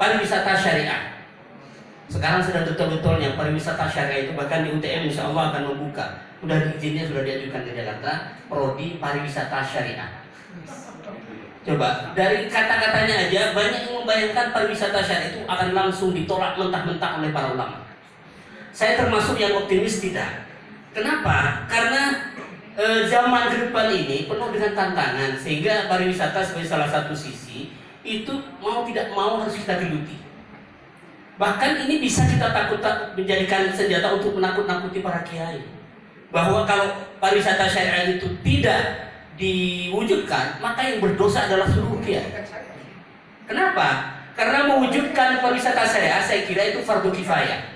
pariwisata syariah. Sekarang sudah betul-betulnya pariwisata syariah itu, bahkan di UTM insya Allah akan membuka. Sudah izinnya sudah diajukan ke Jakarta, prodi pariwisata syariah. Coba dari kata-katanya aja banyak yang membayangkan pariwisata syariah itu akan langsung ditolak mentah-mentah oleh para ulama. Saya termasuk yang optimis tidak. Kenapa? Karena zaman ke depan ini penuh dengan tantangan, sehingga pariwisata sebagai salah satu sisi itu mau tidak mau harus kita geluti. Bahkan ini bisa kita menjadikan senjata untuk menakut-nakuti para kiai, bahwa kalau pariwisata syariah itu tidak diwujudkan, maka yang berdosa adalah seluruh kiai. Kenapa? Karena mewujudkan pariwisata syariah saya kira itu fardu kifayah.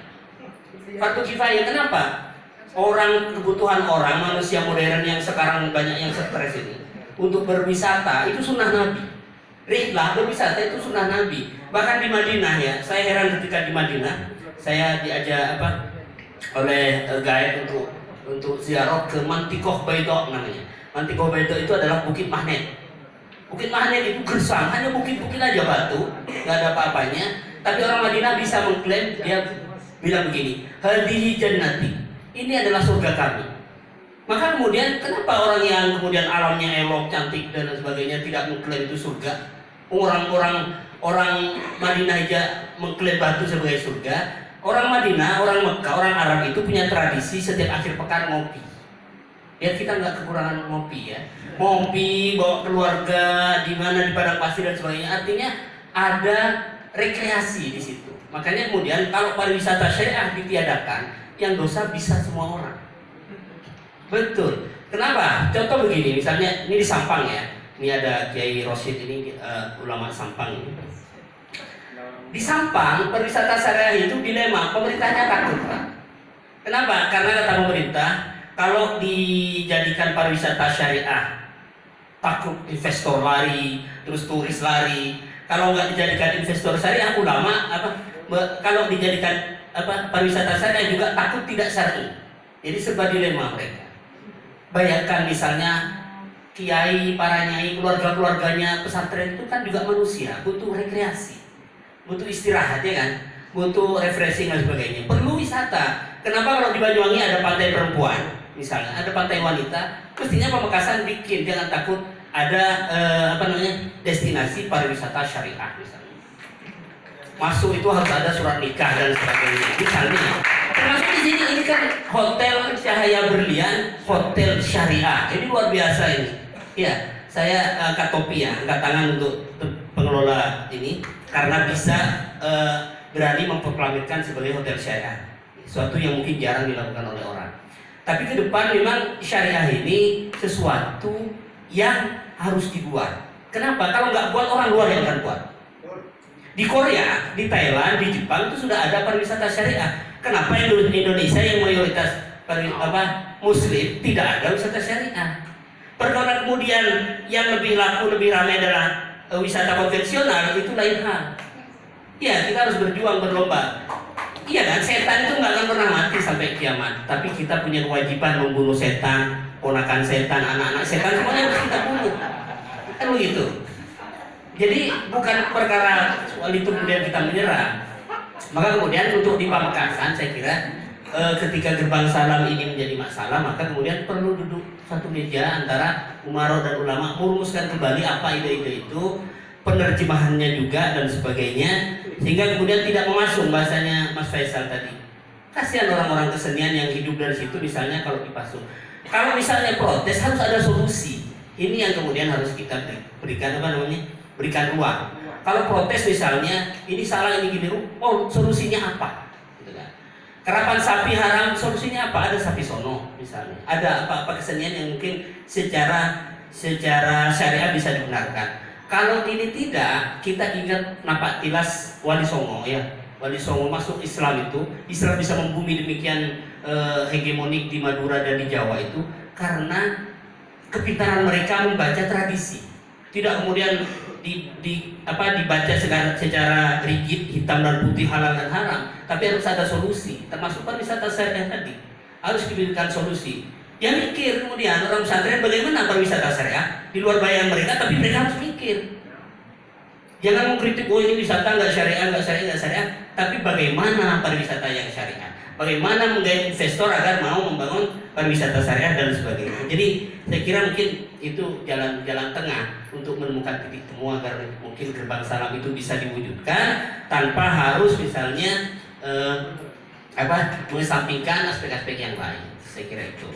Fardu kifayah kenapa? Kebutuhan orang, manusia modern yang sekarang banyak yang stres ini, untuk berwisata itu sunnah Nabi. Rihlah berwisata itu sunnah Nabi. Bahkan di Madinah ya, saya heran ketika di Madinah saya diajak oleh guide untuk ziarah ke Mantikoh Baidok namanya. Mantikoh Baidok itu adalah bukit magnet. Bukit magnet itu gersang, hanya bukit-bukit aja batu, nggak ada apa-apanya. Tapi orang Madinah bisa mengklaim, dia bilang begini, hadihi jannati, ini adalah surga kami. Maka kemudian kenapa orang yang kemudian alamnya elok, cantik dan sebagainya tidak mengklaim itu surga? Orang Madinah aja mengklaim batu sebagai surga. Orang Madinah, orang Mekah, orang Arab itu punya tradisi setiap akhir pekan ngopi. Ya kita nggak kekurangan ngopi ya. Ngopi, bawa keluarga, di mana di padang pasir dan sebagainya. Artinya ada rekreasi di situ. Makanya kemudian kalau pariwisata syariah ditiadakan, yang dosa bisa semua orang. Betul. Kenapa? Contoh begini, misalnya ini di Sampang ya. Ini ada Kiai Rosyid ini ulama Sampang ini. Di Sampang pariwisata syariah itu dilema, pemerintahnya takut. Kenapa? Karena kata pemerintah, kalau dijadikan pariwisata syariah, takut investor lari, terus turis lari. Kalau nggak dijadikan investor syariah, ulama kalau dijadikan pariwisata syariah juga takut tidak syar'i. Jadi serba dilema mereka. Bayangkan misalnya kiai, para nyai, keluarga-keluarganya pesantren itu kan juga manusia, butuh rekreasi, butuh istirahat ya kan, butuh refreshing dan sebagainya, perlu wisata. Kenapa kalau di Banyuwangi ada pantai perempuan, misalnya ada pantai wanita, mestinya Pamekasan bikin, jangan takut ada destinasi pariwisata syariah misalnya. Masuk itu harus ada surat nikah dan sebagainya. Misalnya, termasuk di sini ini kan hotel Cahaya Berlian, hotel syariah. Ini luar biasa ini. Ya, saya angkat topi ya, angkat tangan untuk pengelola ini karena bisa berani memproklamirkan sebagai hotel syariah. Suatu yang mungkin jarang dilakukan oleh orang. Tapi ke depan memang syariah ini sesuatu yang harus dibuat. Kenapa? Kalau nggak buat, orang luar yang akan buat. Di Korea, di Thailand, di Jepang itu sudah ada pariwisata syariah. Kenapa Indonesia yang mayoritas Muslim tidak ada wisata syariah? Perkara kemudian yang lebih laku, lebih ramai adalah wisata konvensional, itu lain hal. Ya, kita harus berjuang, berlomba. Iya kan, setan itu nggak akan pernah mati sampai kiamat. Tapi kita punya kewajiban membunuh setan, ponakan setan, anak-anak setan, semuanya harus kita bunuh. Kan begitu. Jadi bukan perkara soal itu kemudian kita menyerah. Maka kemudian untuk di Pamekasan saya kira ketika gerbang salam ini menjadi masalah, maka kemudian perlu duduk satu meja antara umarok dan ulama, merumuskan kembali apa ide-ide itu, penerjemahannya juga dan sebagainya, sehingga kemudian tidak memasung bahasanya Mas Faisal tadi. Kasihan orang-orang kesenian yang hidup dari situ misalnya kalau dipasung. Kalau misalnya protes harus ada solusi. Ini yang kemudian harus kita berikan berikan ruang. Kalau protes misalnya ini salah, ini gini, oh solusinya apa? Kerapan sapi haram, solusinya apa? Ada sapi sono misalnya. Ada apa-apa kesenian yang mungkin secara syariah bisa dibenarkan. Kalau ini tidak, kita ingat napak tilas Wali Songo ya. Wali Songo masuk Islam itu, Islam bisa membumi demikian hegemonik di Madura dan di Jawa itu karena kepintaran mereka membaca tradisi. Tidak kemudian dibaca secara rigid, hitam dan putih, halal dan haram, tapi harus ada solusi. Termasuk pariwisata syariah tadi harus diberikan solusi. Yang mikir kemudian orang pesantren bagaimana pariwisata syariah di luar bayangan mereka, tapi mereka harus mikir. Jangan mengkritik, oh ini wisata nggak syariah, nggak syariah, nggak syariah. Tapi bagaimana pariwisata yang syariah? Bagaimana menggait investor agar mau membangun pariwisata syariah dan sebagainya. Jadi saya kira mungkin itu jalan tengah untuk menemukan titik temu agar mungkin gerbang salam itu bisa diwujudkan tanpa harus misalnya mengesampingkan aspek-aspek yang lain. Saya kira itu.